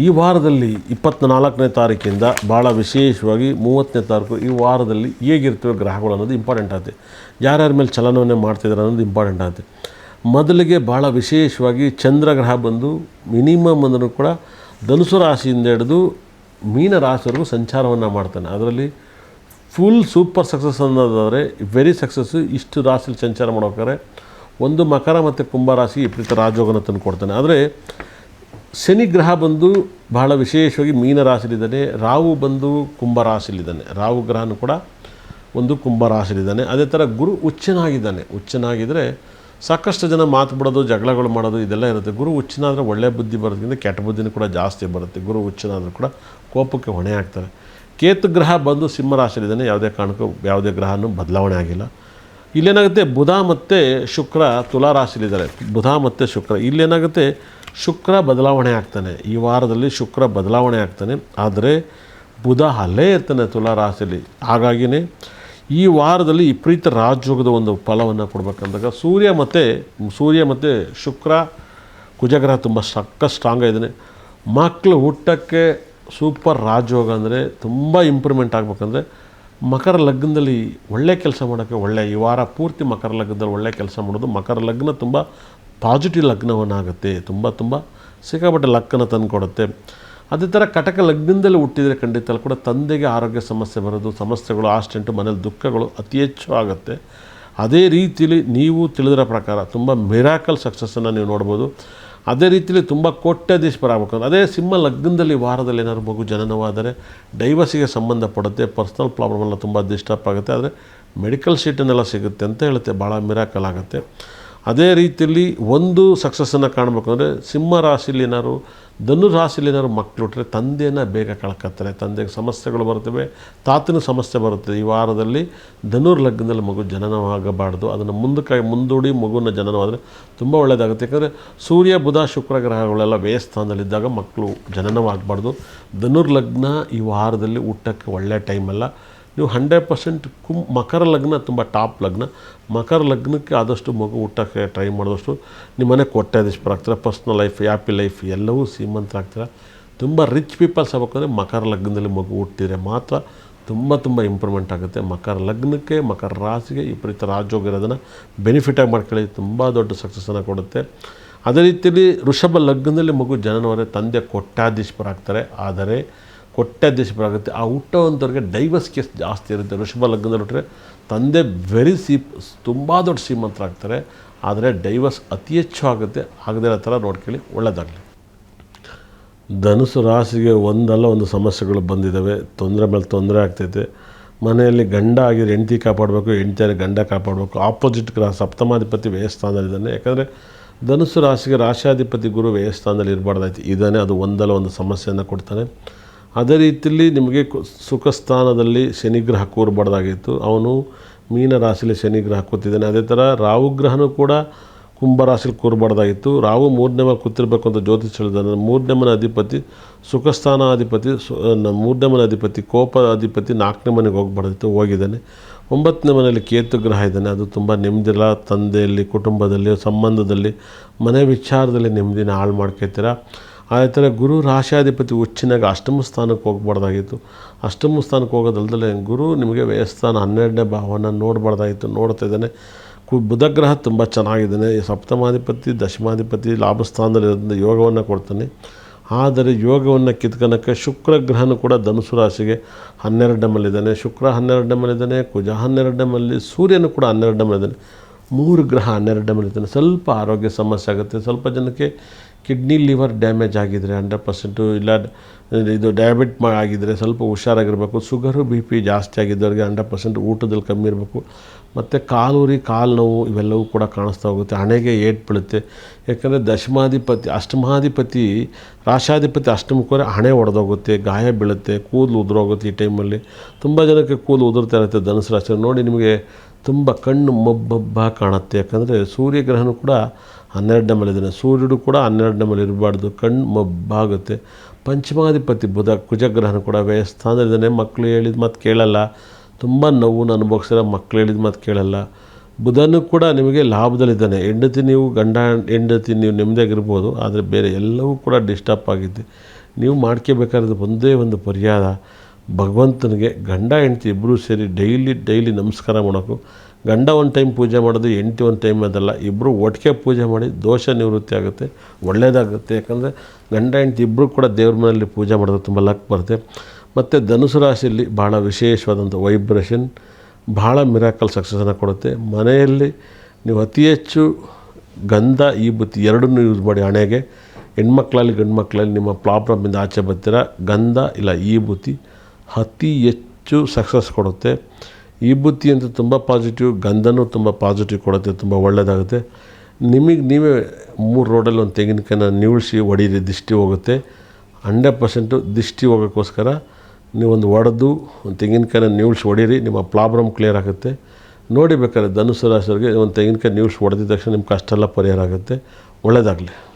ಈ ವಾರದಲ್ಲಿ 24ನೇ ತಾರೀಕಿಂದ ಭಾಳ ವಿಶೇಷವಾಗಿ 30ನೇ ತಾರೀಕು ಈ ವಾರದಲ್ಲಿ ಹೇಗಿರ್ತವೆ ಗ್ರಹಗಳು ಅನ್ನೋದು ಇಂಪಾರ್ಟೆಂಟ್ ಆಗುತ್ತೆ. ಯಾರ್ಯಾರ ಮೇಲೆ ಚಲನವನ್ನೇ ಮಾಡ್ತಿದ್ದಾರೆ ಅನ್ನೋದು ಇಂಪಾರ್ಟೆಂಟ್ ಆಗುತ್ತೆ. ಮೊದಲಿಗೆ ಭಾಳ ವಿಶೇಷವಾಗಿ ಚಂದ್ರಗ್ರಹ ಬಂದು ಮಿನಿಮಮ್ ಅಂದರೂ ಕೂಡ ಧನುಸು ರಾಶಿಯಿಂದ ಹಿಡಿದು ಮೀನ ರಾಶಿವರೆಗೂ ಸಂಚಾರವನ್ನು ಮಾಡ್ತಾನೆ. ಅದರಲ್ಲಿ ಫುಲ್ ಸೂಪರ್ ಸಕ್ಸಸ್ ಅನ್ನೋದಾದರೆ ವೆರಿ ಸಕ್ಸಸ್ಸು. ಇಷ್ಟು ರಾಶಿಲಿ ಸಂಚಾರ ಮಾಡೋಕ್ಕಾರೆ ಒಂದು ಮಕರ ಮತ್ತು ಕುಂಭರಾಶಿ ವಿಪರೀತ ರಾಜಯೋಗನ ತಂದು ಕೊಡ್ತಾನೆ. ಆದರೆ ಶನಿ ಗ್ರಹ ಬಂದು ಬಹಳ ವಿಶೇಷವಾಗಿ ಮೀನ ರಾಶಿಲಿದ್ದಾನೆ. ರಾಹು ಬಂದು ಕುಂಭರಾಶಿಲಿದ್ದಾನೆ. ರಾಹು ಗ್ರಹನೂ ಕೂಡ ಒಂದು ಕುಂಭರಾಶಿಲಿದ್ದಾನೆ. ಅದೇ ಥರ ಗುರು ಉಚ್ಚನಾಗಿದ್ದಾನೆ. ಉಚ್ಚನಾಗಿದ್ದರೆ ಸಾಕಷ್ಟು ಜನ ಮಾತು ಬಿಡೋದು, ಜಗಳಗಳು ಮಾಡೋದು ಇದೆಲ್ಲ ಇರುತ್ತೆ. ಗುರು ಉಚ್ಚನಾದರೆ ಒಳ್ಳೆಯ ಬುದ್ಧಿ ಬರೋದ್ರಿಂದ ಕೆಟ್ಟ ಬುದ್ಧಿನೂ ಕೂಡ ಜಾಸ್ತಿ ಬರುತ್ತೆ. ಗುರು ಉಚ್ಚನಾದರೂ ಕೂಡ ಕೋಪಕ್ಕೆ ಹೊಣೆ ಆಗ್ತಾರೆ. ಕೇತು ಗ್ರಹ ಬಂದು ಸಿಂಹರಾಶಿಲಿದ್ದಾನೆ. ಯಾವುದೇ ಕಾರಣಕ್ಕೂ ಯಾವುದೇ ಗ್ರಹನೂ ಬದಲಾವಣೆ ಆಗಿಲ್ಲ. ಇಲ್ಲೇನಾಗುತ್ತೆ, ಬುಧ ಮತ್ತು ಶುಕ್ರ ತುಲಾ ರಾಶಿಲಿದ್ದಾರೆ. ಬುಧ ಮತ್ತು ಶುಕ್ರ ಇಲ್ಲೇನಾಗುತ್ತೆ, ಶುಕ್ರ ಬದಲಾವಣೆ ಆಗ್ತಾನೆ. ಈ ವಾರದಲ್ಲಿ ಶುಕ್ರ ಬದಲಾವಣೆ ಆಗ್ತಾನೆ. ಆದರೆ ಬುಧ ಅಲ್ಲೇ ಇರ್ತಾನೆ ತುಲಾ ರಾಶಿಯಲ್ಲಿ. ಹಾಗಾಗಿಯೇ ಈ ವಾರದಲ್ಲಿ ವಿಪರೀತ ರಾಜಯೋಗದ ಒಂದು ಫಲವನ್ನು ಕೊಡಬೇಕಂದಾಗ ಸೂರ್ಯ ಮತ್ತು ಶುಕ್ರ ಕುಜಗ್ರಹ ತುಂಬ ಸ್ಟ್ರಾಂಗ್ ಆಗಿದ್ದಾನೆ. ಮಕ್ಕಳು ಹುಟ್ಟಕ್ಕೆ ಸೂಪರ್ ರಾಜಯೋಗ. ಅಂದರೆ ತುಂಬ ಇಂಪ್ರೂವ್ಮೆಂಟ್ ಆಗಬೇಕಂದ್ರೆ ಮಕರ ಲಗ್ನದಲ್ಲಿ ಒಳ್ಳೆ ಕೆಲಸ ಮಾಡೋಕ್ಕೆ ಈ ವಾರ ಪೂರ್ತಿ ಮಕರ ಲಗ್ನದಲ್ಲಿ ಒಳ್ಳೆ ಕೆಲಸ ಮಾಡೋದು. ಮಕರ ಲಗ್ನ ತುಂಬ ಪಾಸಿಟಿವ್ ಲಗ್ನವನ್ನಾಗುತ್ತೆ. ತುಂಬ ಸಿಕ್ಕಾಪಟ್ಟೆ ಲಕ್ಕನ್ನು ತಂದು ಕೊಡುತ್ತೆ. ಅದೇ ಥರ ಕಟಕ ಲಗ್ನದಲ್ಲಿ ಹುಟ್ಟಿದರೆ ಖಂಡಿತ ಕೂಡ ತಂದೆಗೆ ಆರೋಗ್ಯ ಸಮಸ್ಯೆ ಬರೋದು, ಸಮಸ್ಯೆಗಳು, ಆಸ್ಟೆಂಟು, ಮನೇಲಿ ದುಃಖಗಳು ಅತಿ ಹೆಚ್ಚು ಆಗುತ್ತೆ. ಅದೇ ರೀತಿಯಲ್ಲಿ ನೀವು ತಿಳಿದಿರೋ ಪ್ರಕಾರ ತುಂಬ ಮಿರಾಕಲ್ ಸಕ್ಸಸ್ಸನ್ನು ನೀವು ನೋಡ್ಬೋದು. ಅದೇ ರೀತಿಯಲ್ಲಿ ತುಂಬ ಕೋಟ್ಯಾಧೀಶ್ವರ ಆಗಬೇಕು. ಅದೇ ಸಿಂಹ ಲಗ್ನದಲ್ಲಿ ವಾರದಲ್ಲಿ ಏನಾದ್ರು ಮಗು ಜನನವಾದರೆ ಡೈವರ್ಸಿಗೆ ಸಂಬಂಧಪಡುತ್ತೆ. ಪರ್ಸ್ನಲ್ ಪ್ರಾಬ್ಲಮ್ ಎಲ್ಲ ತುಂಬ ಡಿಸ್ಟರ್ಬ್ ಆಗುತ್ತೆ. ಆದರೆ ಮೆಡಿಕಲ್ ಶೀಟನ್ನೆಲ್ಲ ಸಿಗುತ್ತೆ ಅಂತ ಹೇಳುತ್ತೆ. ಭಾಳ ಮಿರಾಕಲ್ ಆಗುತ್ತೆ. ಅದೇ ರೀತಿಯಲ್ಲಿ ಒಂದು ಸಕ್ಸಸ್ಸನ್ನು ಕಾಣಬೇಕು ಅಂದರೆ ಸಿಂಹ ರಾಶಿಯಲ್ಲಿ ಏನಾದ್ರು, ಧನು ರಾಶಿಯಲ್ಲಿ ಏನಾದ್ರು ಮಕ್ಕಳು ಹುಟ್ಟರೆ ತಂದೆಯನ್ನು ಬೇಗ ಕಳ್ಕೊತಾರೆ. ತಂದೆಗೆ ಸಮಸ್ಯೆಗಳು ಬರ್ತವೆ, ತಾತನ ಸಮಸ್ಯೆ ಬರುತ್ತೆ. ಈ ವಾರದಲ್ಲಿ ಧನುರ್ ಲಗ್ನದಲ್ಲಿ ಮಗು ಜನನವಾಗಬಾರ್ದು. ಅದನ್ನು ಮುಂದೂಡಿ ಮಗುವಿನ ಜನನವಾದರೆ ತುಂಬ ಒಳ್ಳೆಯದಾಗುತ್ತೆ. ಯಾಕಂದರೆ ಸೂರ್ಯ ಬುಧ ಶುಕ್ರ ಗ್ರಹಗಳೆಲ್ಲ ವ್ಯಯಸ್ಥಾನದಲ್ಲಿದ್ದಾಗ ಮಕ್ಕಳು ಜನನವಾಗಬಾರ್ದು. ಧನುರ್ ಲಗ್ನ ಈ ವಾರದಲ್ಲಿ ಹುಟ್ಟಕ್ಕೆ ಒಳ್ಳೆಯ ಟೈಮಲ್ಲ. ನೀವು 100% ಮಕರ ಲಗ್ನ ತುಂಬ ಟಾಪ್ ಲಗ್ನ. ಮಕರ ಲಗ್ನಕ್ಕೆ ಆದಷ್ಟು ಮಗು ಹುಟ್ಟಕ್ಕೆ ಟ್ರೈ ಮಾಡಿದಷ್ಟು ನಿಮ್ಮ ಮನೆ ಕೋಟ್ಯಾಧೀಶ್ವರಾಗ್ತಾರೆ. ಪರ್ಸ್ನಲ್ ಲೈಫ್, ಹ್ಯಾಪಿ ಲೈಫ್ ಎಲ್ಲವೂ ಶ್ರೀಮಂತರಾಗ್ತಾರೆ. ತುಂಬ ರಿಚ್ ಪೀಪಲ್ಸ್ ಆಗಬೇಕಂದ್ರೆ ಮಕರ ಲಗ್ನದಲ್ಲಿ ಮಗು ಹುಟ್ಟಿದರೆ ಮಾತ್ರ ತುಂಬ ಇಂಪ್ರೂವ್ಮೆಂಟ್ ಆಗುತ್ತೆ. ಮಕರ ಲಗ್ನಕ್ಕೆ, ಮಕರ ರಾಶಿಗೆ ವಿಪರೀತ ರಾಜಯೋಗ ಇರೋದನ್ನು ಬೆನಿಫಿಟಾಗಿ ಮಾಡ್ಕೊಳ್ಳಿ. ತುಂಬ ದೊಡ್ಡ ಸಕ್ಸಸ್ಸನ್ನು ಕೊಡುತ್ತೆ. ಅದೇ ರೀತಿಯಲ್ಲಿ ವೃಷಭ ಲಗ್ನದಲ್ಲಿ ಮಗು ಜನನವಾದರೆ ತಂದೆ ಕೋಟ್ಯಾಧೀಶ್ವರಾಗ್ತಾರೆ. ಆದರೆ ಕೋಟ್ಯಾಧೀಶ್ವರಾಗುತ್ತೆ. ಆ ಹುಟ್ಟೋವಂಥವ್ರಿಗೆ ಡೈವರ್ಸ್ ಕೇಸ್ ಜಾಸ್ತಿ ಇರುತ್ತೆ. ವೃಷಭ ಲಗ್ನದಲ್ಲಿ ಹುಟ್ಟರೆ ತಂದೆ ತುಂಬ ದೊಡ್ಡ ಶ್ರೀಮಂತರಾಗ್ತಾರೆ. ಆದರೆ ಡೈವರ್ಸ್ ಅತಿ ಹೆಚ್ಚು ಆಗುತ್ತೆ. ಆಗದೇ ಇರೋ ಥರ ನೋಡ್ಕೊಳ್ಳಿ, ಒಳ್ಳೆಯದಾಗಲಿ. ಧನುಸು ರಾಶಿಗೆ ಒಂದಲ್ಲ ಒಂದು ಸಮಸ್ಯೆಗಳು ಬಂದಿದ್ದಾವೆ. ತೊಂದರೆ ಮೇಲೆ ತೊಂದರೆ ಆಗ್ತೈತೆ. ಮನೆಯಲ್ಲಿ ಗಂಡ ಆಗಿದ್ರೆ ಹೆಂಡತಿ ಕಾಪಾಡಬೇಕು, ಹೆಂಡತಿಯಾಗಿ ಗಂಡ ಕಾಪಾಡಬೇಕು. ಆಪೋಸಿಟ್ ಗ್ರಹ ಸಪ್ತಮಾಧಿಪತಿ ವ್ಯಯಸ್ಥಾನದಲ್ಲಿದ್ದಾನೆ. ಯಾಕಂದರೆ ಧನುಸು ರಾಶಿಗೆ ರಾಶಾಧಿಪತಿ ಗುರು ವ್ಯಯಸ್ಥಾನದಲ್ಲಿ ಇರಬಾರ್ದಾಯ್ತು. ಇದ್ದಾನೆ, ಅದು ಒಂದಲ್ಲ ಒಂದು ಸಮಸ್ಯೆಯನ್ನು ಕೊಡ್ತಾನೆ. ಅದೇ ರೀತಿಯಲ್ಲಿ ನಿಮಗೆ ಸುಖ ಸ್ಥಾನದಲ್ಲಿ ಶನಿಗ್ರಹ ಕೂರಬಾರ್ದಾಗಿತ್ತು. ಅವನು ಮೀನ ರಾಶಿಯಲ್ಲಿ ಶನಿಗ್ರಹ ಕೂತಿದ್ದಾನೆ. ಅದೇ ಥರ ರಾಹುಗ್ರಹನೂ ಕೂಡ ಕುಂಭರಾಶಿಲಿ ಕೂರಬಾರ್ದಾಗಿತ್ತು. ರಾಹು 3ನೇ ಮನೆ ಕೂತಿರ್ಬೇಕು ಅಂತ ಜ್ಯೋತಿಷ್ ಹೇಳಿದಾನೆ. 3ನೇ ಮನೆ ಅಧಿಪತಿ ಸುಖಸ್ಥಾನಾಧಿಪತಿ, 3ನೇ ಮನೆ ಅಧಿಪತಿ ಕೋಪ ಅಧಿಪತಿ 4ನೇ ಮನೆಗೆ ಹೋಗಬಾರ್ದಿತ್ತು, ಹೋಗಿದ್ದಾನೆ. 9ನೇ ಮನೆಯಲ್ಲಿ ಕೇತು ಗ್ರಹ ಇದ್ದಾನೆ. ಅದು ತುಂಬ ನೆಮ್ಮದಿಲ್ಲ. ತಂದೆಯಲ್ಲಿ, ಕುಟುಂಬದಲ್ಲಿ, ಸಂಬಂಧದಲ್ಲಿ, ಮನೆ ವಿಚಾರದಲ್ಲಿ ನೆಮ್ಮದಿನ ಹಾಳು ಮಾಡ್ಕೊತೀರ. ಅದೇ ಥರ ಗುರು ರಾಶಾಧಿಪತಿ ಉಚ್ಚಿನಾಗ ಅಷ್ಟಮ ಸ್ಥಾನಕ್ಕೆ ಹೋಗಬಾರ್ದಾಗಿತ್ತು. ಅಷ್ಟಮ ಸ್ಥಾನಕ್ಕೆ ಹೋಗೋದಲ್ದಲ್ಲೇ ಗುರು ನಿಮಗೆ ವ್ಯಯಸ್ಥಾನ 12ನೇ ಭಾವನ ನೋಡಬಾರ್ದಾಗಿತ್ತು. ನೋಡ್ತಾ ಇದ್ದಾನೆ. ಬುಧಗ್ರಹ ತುಂಬ ಚೆನ್ನಾಗಿದ್ದಾನೆ. ಸಪ್ತಮಾಧಿಪತಿ, ದಶಮಾಧಿಪತಿ ಲಾಭಸ್ಥಾನದಲ್ಲಿರೋದ್ರಿಂದ ಯೋಗವನ್ನು ಕೊಡ್ತಾನೆ. ಆದರೆ ಯೋಗವನ್ನು ಕಿತ್ಕೊಳಕ್ಕೆ ಶುಕ್ರ ಗ್ರಹನೂ ಕೂಡ ಧನುಸು ರಾಶಿಗೆ 12ನೇ ಮನೆಯಲ್ಲಿದ್ದಾನೆ. ಶುಕ್ರ 12ನೇ ಮನೆಯಲ್ಲಿದ್ದಾನೆ. ಕುಜ 12ನೇ ಮನೆಯಲ್ಲಿ, ಸೂರ್ಯನೂ ಕೂಡ 12ನೇ ಮನೆಯಲ್ಲಿದ್ದಾನೆ. 3 ಗ್ರಹ 12ನೇ ಮನೆಯಲ್ಲಿದ್ದಾನೆ. ಸ್ವಲ್ಪ ಆರೋಗ್ಯ ಸಮಸ್ಯೆ ಆಗುತ್ತೆ. ಸ್ವಲ್ಪ ಜನಕ್ಕೆ ಕಿಡ್ನಿ ಲಿವರ್ ಡ್ಯಾಮೇಜ್ ಆಗಿದ್ದರೆ 100%, ಇಲ್ಲ ಇದು ಡಯಾಬಿಟ್ ಆಗಿದ್ದರೆ ಸ್ವಲ್ಪ ಹುಷಾರಾಗಿರಬೇಕು. ಶುಗರು BP ಜಾಸ್ತಿ ಆಗಿದ್ದವ್ರಿಗೆ 100% ಊಟದಲ್ಲಿ ಕಮ್ಮಿ ಇರಬೇಕು. ಮತ್ತು ಕಾಲು ನೋವು ಇವೆಲ್ಲವೂ ಕೂಡ ಕಾಣಿಸ್ತಾ ಹೋಗುತ್ತೆ. ಹಣೆಗೆ ಏಟು ಬೀಳುತ್ತೆ. ಯಾಕಂದರೆ ಅಷ್ಟಮಾಧಿಪತಿ ರಾಶಾಧಿಪತಿ ಅಷ್ಟಮಕ್ಕೆ ಹೋದರೆ ಹಣೆ ಒಡೆದೋಗುತ್ತೆ, ಗಾಯ ಬೀಳುತ್ತೆ, ಕೂದಲು ಉದುರೋಗುತ್ತೆ. ಈ ಟೈಮಲ್ಲಿ ತುಂಬ ಜನಕ್ಕೆ ಕೂದಲು ಉದುರ್ತಾ ಇರುತ್ತೆ. ಧನುಸು ರಾಶಿ ನೋಡಿ ನಿಮಗೆ ತುಂಬ ಕಣ್ಣು ಮೊಬ್ಬ ಕಾಣುತ್ತೆ. ಯಾಕಂದರೆ ಸೂರ್ಯಗ್ರಹನೂ ಕೂಡ 12ನೇ ಮನೆಯಲ್ಲಿದ್ದಾನೆ. ಸೂರ್ಯನು ಕೂಡ 12ನೇ ಮನೆ ಇರಬಾರ್ದು, ಕಣ್ಣು ಮೊಬ್ಬಾಗುತ್ತೆ. ಪಂಚಮಾಧಿಪತಿ ಬುಧ ಕುಜಗ್ರಹನೂ ಕೂಡ ವ್ಯಯಸ್ಥಾನದಲ್ಲಿದ್ದಾನೆ. ಮಕ್ಕಳು ಹೇಳಿದ ಮಾತು ಕೇಳಲ್ಲ. ತುಂಬ ನೋವನ್ನು ಅನುಭವಿಸಿದ್ರೆ ಮಕ್ಕಳು ಹೇಳಿದ ಮಾತು ಕೇಳಲ್ಲ. ಬುಧನೂ ಕೂಡ ನಿಮಗೆ ಲಾಭದಲ್ಲಿದ್ದಾನೆ. ಹೆಂಡತಿ ನೀವು ಗಂಡ ಹೆಂಡತಿ ನೀವು ನೆಮ್ಮದಿಯಾಗಿರ್ಬೋದು, ಆದರೆ ಬೇರೆ ಎಲ್ಲವೂ ಕೂಡ ಡಿಸ್ಟರ್ಬ್ ಆಗಿದೆ. ನೀವು ಮಾಡ್ಕೋಬೇಕಾದ್ರೆ ಒಂದೇ ಒಂದು ಪರಿಹಾರ, ಭಗವಂತನಿಗೆ ಗಂಡ ಹೆಂಡತಿ ಇಬ್ಬರೂ ಸೇರಿ ಡೈಲಿ ನಮಸ್ಕಾರ ಮಾಡೋಕು. ಗಂಡ ಒಂದು ಟೈಮ್ ಪೂಜೆ ಮಾಡೋದು, ಹೆಂಡತಿ ಒಂದು ಟೈಮ್ ಅದಲ್ಲ, ಇಬ್ಬರು ಒಟ್ಟಿಗೆ ಪೂಜೆ ಮಾಡಿ ದೋಷ ನಿವೃತ್ತಿ ಆಗುತ್ತೆ, ಒಳ್ಳೆಯದಾಗುತ್ತೆ. ಯಾಕಂದರೆ ಗಂಡ ಹೆಂಡತಿ ಇಬ್ಬರು ಕೂಡ ದೇವ್ರ ಮನೆಯಲ್ಲಿ ಪೂಜೆ ಮಾಡೋದು ತುಂಬ ಲಕ್ ಬರುತ್ತೆ. ಮತ್ತು ಧನುಸು ರಾಶಿಯಲ್ಲಿ ಭಾಳ ವಿಶೇಷವಾದಂಥ ವೈಬ್ರೇಷನ್, ಭಾಳ ಮಿರಾಕಲ್ ಸಕ್ಸಸ್ಸನ್ನು ಕೊಡುತ್ತೆ. ಮನೆಯಲ್ಲಿ ನೀವು ಅತಿ ಹೆಚ್ಚು ಗಂಧ ವಿಭೂತಿ ಎರಡನ್ನೂ ಯೂಸ್ ಮಾಡಿ. ಹಣೆಗೆ ಹೆಣ್ಮಕ್ಳಲ್ಲಿ ಗಂಡು ಮಕ್ಕಳಲ್ಲಿ ನಿಮ್ಮ ಪ್ರಾಬ್ಲಮಿಂದ ಆಚೆ ಬರ್ತೀರ, ಗಂಧ ಇಲ್ಲ ವಿಭೂತಿ ಅತಿ ಹೆಚ್ಚು ಸಕ್ಸಸ್ ಕೊಡುತ್ತೆ. ವಿಭೂತಿ ಅಂತ ತುಂಬ ಪಾಸಿಟಿವ್, ಗಂಧನೂ ತುಂಬ ಪಾಸಿಟಿವ್ ಕೊಡುತ್ತೆ, ತುಂಬ ಒಳ್ಳೆಯದಾಗುತ್ತೆ. ನಿಮಗೆ ನೀವೇ 3 ರೋಡಲ್ಲಿ ಒಂದು ತೆಂಗಿನಕಾಯಿನ ನಿವುಳಿಸಿ ಹೊಡೀರಿ, ದಿಷ್ಟಿ ಹೋಗುತ್ತೆ. 100% ದಿಷ್ಟಿ ಹೋಗೋಕ್ಕೋಸ್ಕರ ನೀವೊಂದು ಹೊಡೆದು ಒಂದು ತೆಂಗಿನಕಾಯಿನ ನಿವುಳಿಸಿ ಹೊಡೀರಿ, ನಿಮ್ಮ ಪ್ರಾಬ್ಲಮ್ ಕ್ಲಿಯರ್ ಆಗುತ್ತೆ. ನೋಡಿ ಬೇಕಾದ್ರೆ ಧನುಸು ರಾಶಿಯವರಿಗೆ ಒಂದು ತೆಂಗಿನಕಾಯಿ ನಿವುಳಿಸಿ ಹೊಡೆದಿದ ತಕ್ಷಣ ನಿಮ್ಮ ಕಷ್ಟ ಎಲ್ಲ ಪರಿಹಾರ ಆಗುತ್ತೆ. ಒಳ್ಳೆಯದಾಗಲಿ.